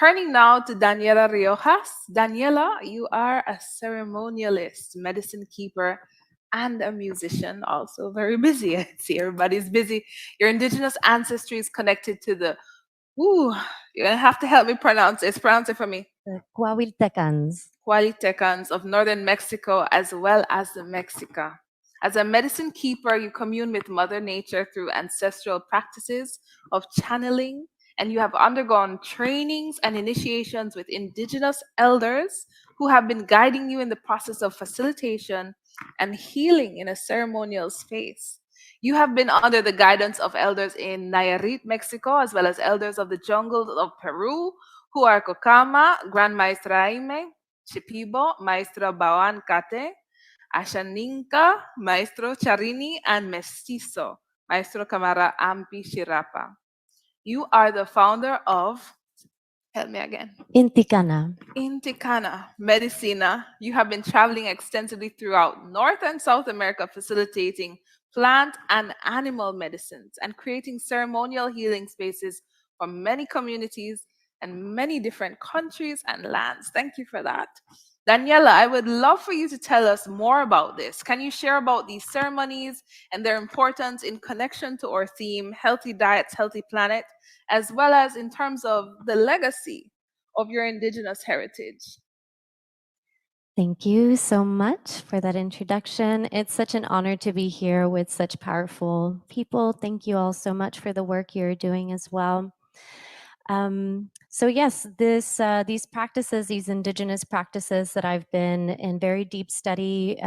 turning now to Daniela Riojas. Daniela, you are a ceremonialist, medicine keeper, and a musician, also very busy. I see everybody's busy. Your indigenous ancestry is connected to the, ooh, you're going to have to help me pronounce it. Pronounce it for me. Coahuiltecans. Hualitecans of northern Mexico as well as the Mexica. As a medicine keeper, you commune with Mother Nature through ancestral practices of channeling, and you have undergone trainings and initiations with indigenous elders who have been guiding you in the process of facilitation and healing in a ceremonial space. You have been under the guidance of elders in Nayarit, Mexico, as well as elders of the jungles of Peru, who are Kokama, Grand Maestra Aime, Shipibo, Maestro Bawan Kate, Ashaninka, Maestro Charini, and Mestizo, Maestro Camara Ampi Shirapa. You are the founder of, help me again, Intikhana. Intikhana Medicina. You have been traveling extensively throughout North and South America, facilitating plant and animal medicines and creating ceremonial healing spaces for many communities and many different countries and lands. Thank you for that. Daniela, I would love for you to tell us more about this. Can you share about these ceremonies and their importance in connection to our theme, Healthy Diets, Healthy Planet, as well as in terms of the legacy of your indigenous heritage? Thank you so much for that introduction. It's such an honor to be here with such powerful people. Thank you all so much for the work you're doing as well. So yes, these practices, these indigenous practices that I've been in very deep study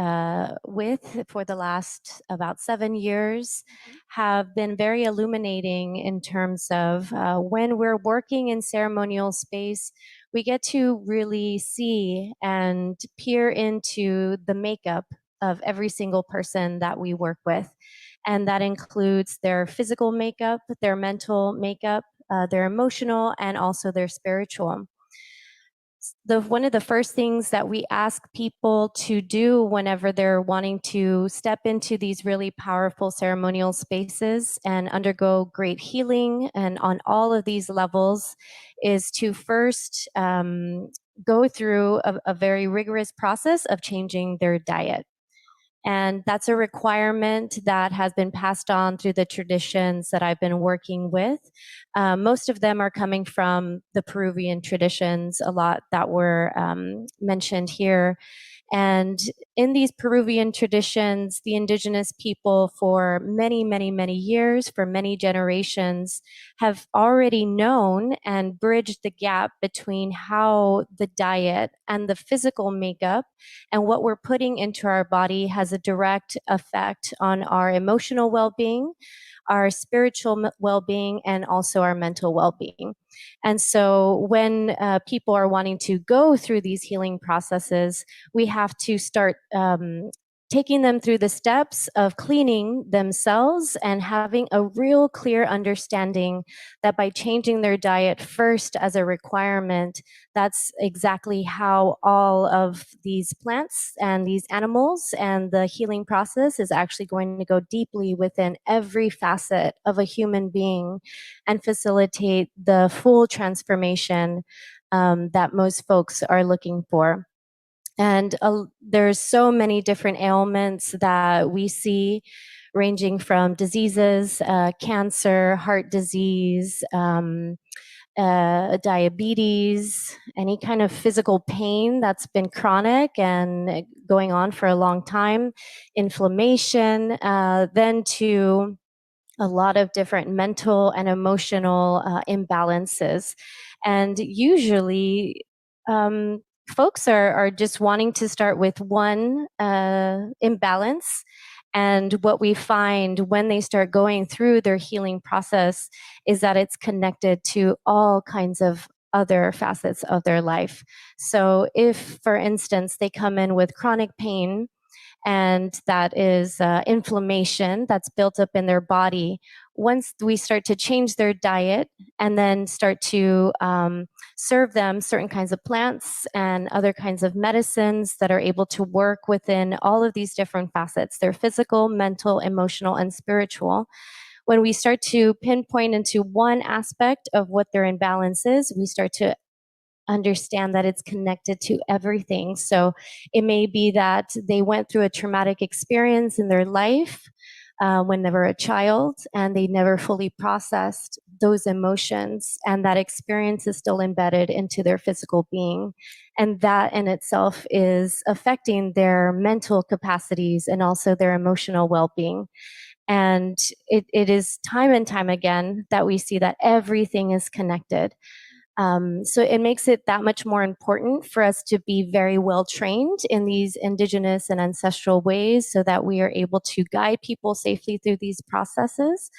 with for the last about 7 years have been very illuminating in terms of when we're working in ceremonial space, we get to really see and peer into the makeup of every single person that we work with. And that includes their physical makeup, their mental makeup, their emotional, and also their spiritual. One of the first things that we ask people to do whenever they're wanting to step into these really powerful ceremonial spaces and undergo great healing and on all of these levels is to first go through a very rigorous process of changing their diet. And that's a requirement that has been passed on through the traditions that I've been working with. Most of them are coming from the Peruvian traditions, a lot that were mentioned here. And in these Peruvian traditions, the indigenous people for many, many, many years, for many generations, have already known and bridged the gap between how the diet and the physical makeup and what we're putting into our body has a direct effect on our emotional well-being, our spiritual well-being, and also our mental well-being. And so when people are wanting to go through these healing processes, we have to start taking them through the steps of cleaning themselves and having a real clear understanding that by changing their diet first as a requirement, that's exactly how all of these plants and these animals and the healing process is actually going to go deeply within every facet of a human being and facilitate the full transformation that most folks are looking for. And there's so many different ailments that we see, ranging from diseases, cancer, heart disease, diabetes, any kind of physical pain that's been chronic and going on for a long time, inflammation, then to a lot of different mental and emotional imbalances. And usually, folks are just wanting to start with one imbalance. And what we find when they start going through their healing process is that it's connected to all kinds of other facets of their life. So if, for instance, they come in with chronic pain, and that is inflammation that's built up in their body. Once we start to change their diet and then start to serve them certain kinds of plants and other kinds of medicines that are able to work within all of these different facets, their physical, mental, emotional, and spiritual. When we start to pinpoint into one aspect of what their imbalance is, we start to understand that it's connected to everything. So it may be that they went through a traumatic experience in their life when they were a child and they never fully processed those emotions, and that experience is still embedded into their physical being. And that in itself is affecting their mental capacities and also their emotional well being. And it is time and time again that we see that everything is connected. So it makes it that much more important for us to be very well trained in these indigenous and ancestral ways so that we are able to guide people safely through these processes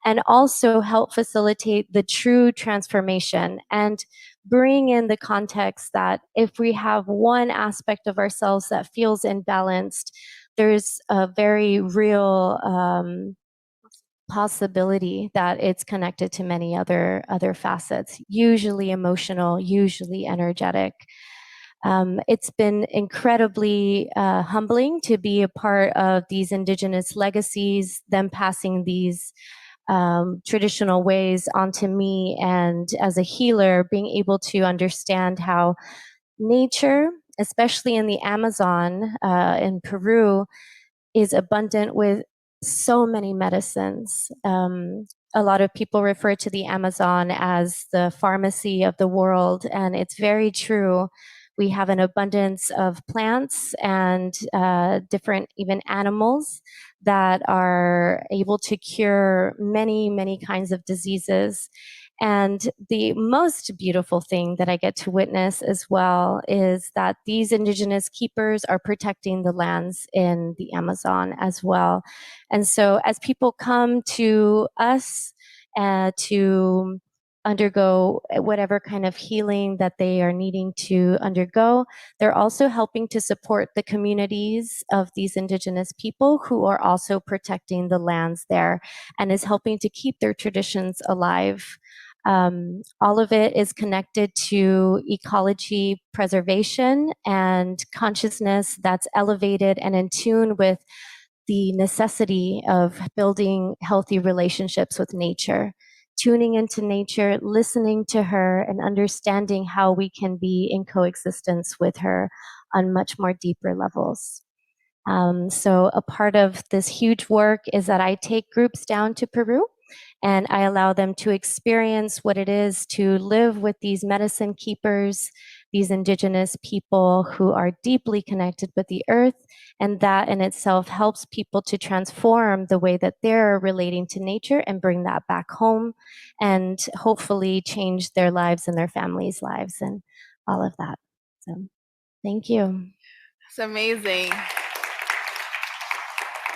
and also help facilitate the true transformation and bring in the context that if we have one aspect of ourselves that feels imbalanced, there's a very real possibility that it's connected to many other facets, usually emotional, usually energetic. It's been incredibly humbling to be a part of these indigenous legacies, them passing these traditional ways onto me, and as a healer, being able to understand how nature, especially in the Amazon in Peru, is abundant with so many medicines. A lot of people refer to the Amazon as the pharmacy of the world, and it's very true. We have an abundance of plants and different, even animals, that are able to cure many, many kinds of diseases. And the most beautiful thing that I get to witness as well is that these indigenous keepers are protecting the lands in the Amazon as well. And so, as people come to us to undergo whatever kind of healing that they are needing to undergo, they're also helping to support the communities of these indigenous people who are also protecting the lands there and is helping to keep their traditions alive. All of it is connected to ecology preservation and consciousness that's elevated and in tune with the necessity of building healthy relationships with nature, tuning into nature, listening to her, and understanding how we can be in coexistence with her on much more deeper levels. So, a part of this huge work is that I take groups down to Peru and I allow them to experience what it is to live with these medicine keepers, these indigenous people who are deeply connected with the earth. And that in itself helps people to transform the way that they're relating to nature and bring that back home and hopefully change their lives and their families' lives and all of that. So, thank you. It's amazing.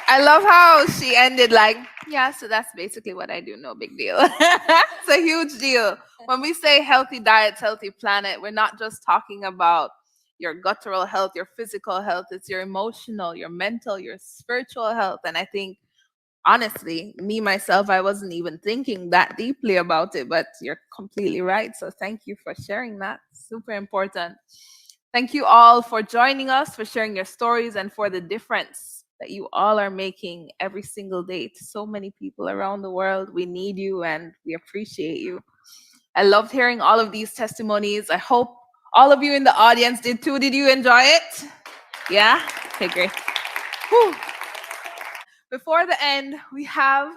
I love how she ended like, yeah, so that's basically what I do. No big deal. It's a huge deal. When we say healthy diets, healthy planet, we're not just talking about your guttural health, your physical health. It's your emotional, your mental, your spiritual health. And I think, honestly, me myself, I wasn't even thinking that deeply about it, but you're completely right. So thank you for sharing that. Super important. Thank you all for joining us, for sharing your stories, and for the difference that you all are making every single day to so many people around the world. We need you and we appreciate you. I loved hearing all of these testimonies. I hope all of you in the audience did too. Did you enjoy it? Yeah? Okay, great. Whew. Before the end, we have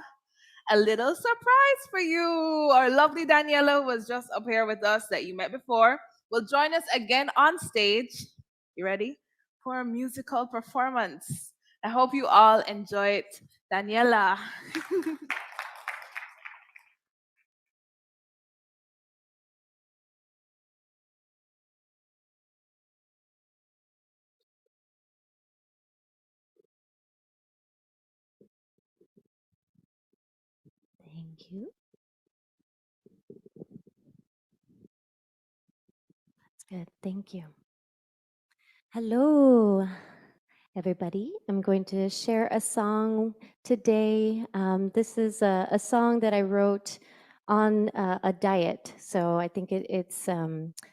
a little surprise for you. Our lovely Daniela was just up here with us that you met before. Will join us again on stage. You ready? For a musical performance. I hope you all enjoy it. Daniela. Thank you. That's good. Thank you. Hello, everybody. I'm going to share a song today. This is a song that I wrote on a diet. So I think it's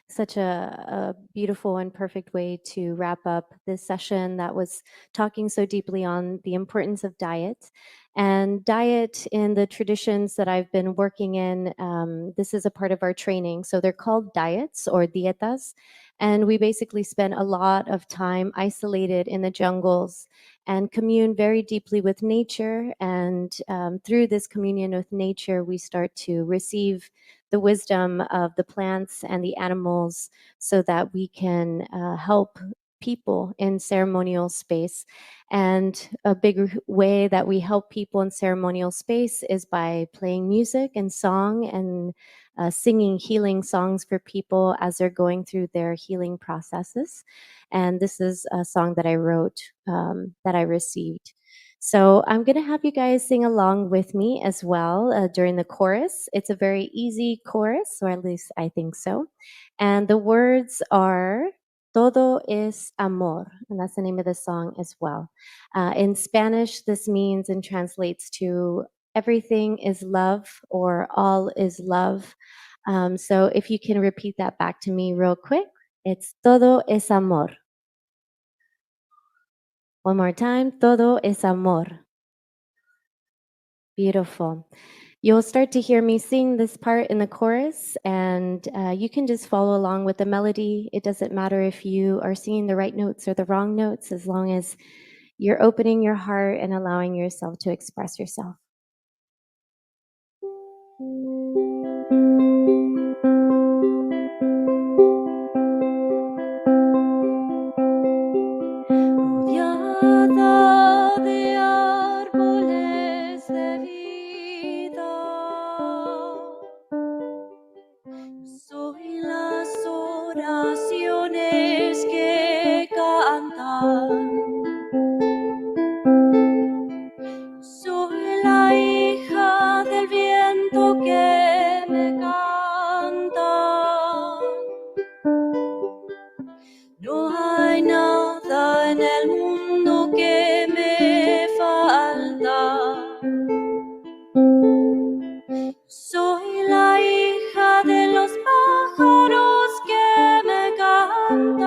such a beautiful and perfect way to wrap up this session that was talking so deeply on the importance of diet. And diet in the traditions that I've been working in, this is a part of our training. So they're called diets or dietas. And we basically spend a lot of time isolated in the jungles and commune very deeply with nature. And through this communion with nature, we start to receive the wisdom of the plants and the animals so that we can help people in ceremonial space. And a big way that we help people in ceremonial space is by playing music and song and singing healing songs for people as they're going through their healing processes. And this is a song that I wrote that I received. So I'm going to have you guys sing along with me as well during the chorus. It's a very easy chorus, or at least I think so. And the words are Todo es amor, and that's the name of the song as well. In Spanish, this means and translates to everything is love or all is love. So if you can repeat that back to me real quick, it's Todo es amor. One more time, Todo es amor. Beautiful. You'll start to hear me sing this part in the chorus, and you can just follow along with the melody. It doesn't matter if you are singing the right notes or the wrong notes, as long as you're opening your heart and allowing yourself to express yourself. Rodeada de árboles de vida, soy las oraciones que cantan. Soy la hija del viento que me canta. No hay nada en el mundo que me falta. Soy la hija de los pájaros que me cantan.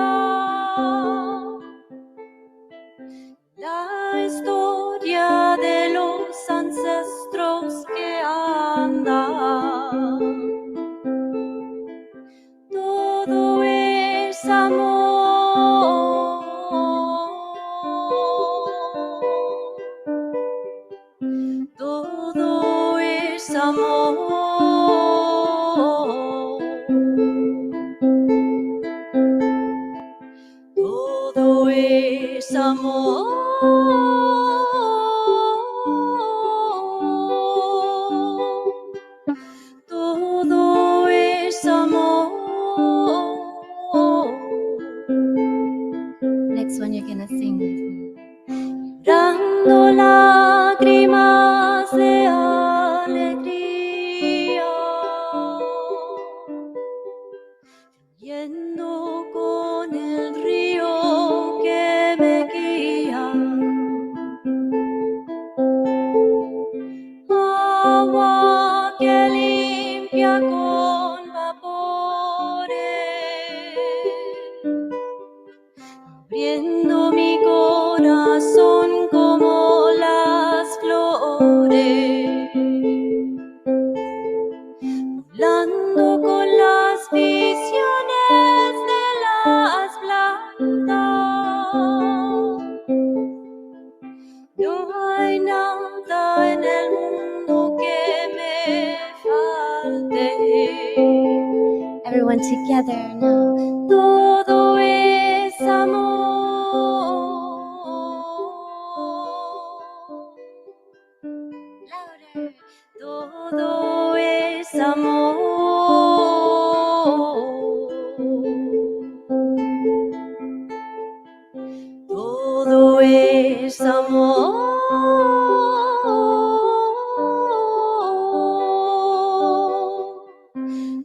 La historia de los ancestros que andan. Todo es amor. Todo es amor. Todo es amor. Todo es amor. Next one you're gonna sing with me. Dando lágrimas de alegría, yendo con el río que me guía. Agua que limpia con vapores, abriendo mi corazón como las flores, hablando con las visiones de las plantas. No hay nada en el mundo que me falte. Everyone together now. Todo es amor. Louder. Todo es amor. Todo es amor.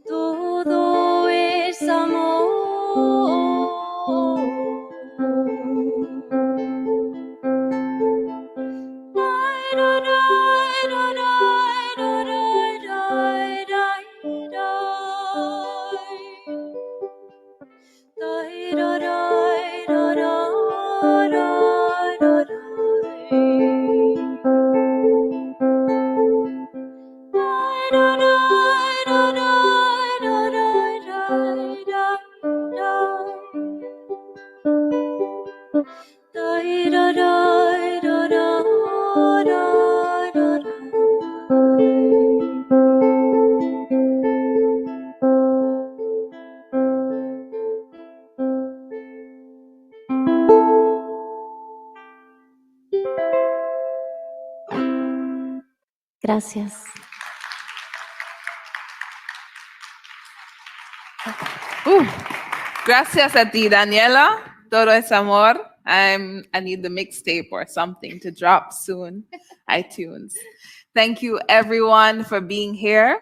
Todo es amor. Gracias. Gracias a ti, Daniela. Todo es amor. I need the mixtape or something to drop soon. iTunes. Thank you, everyone, for being here.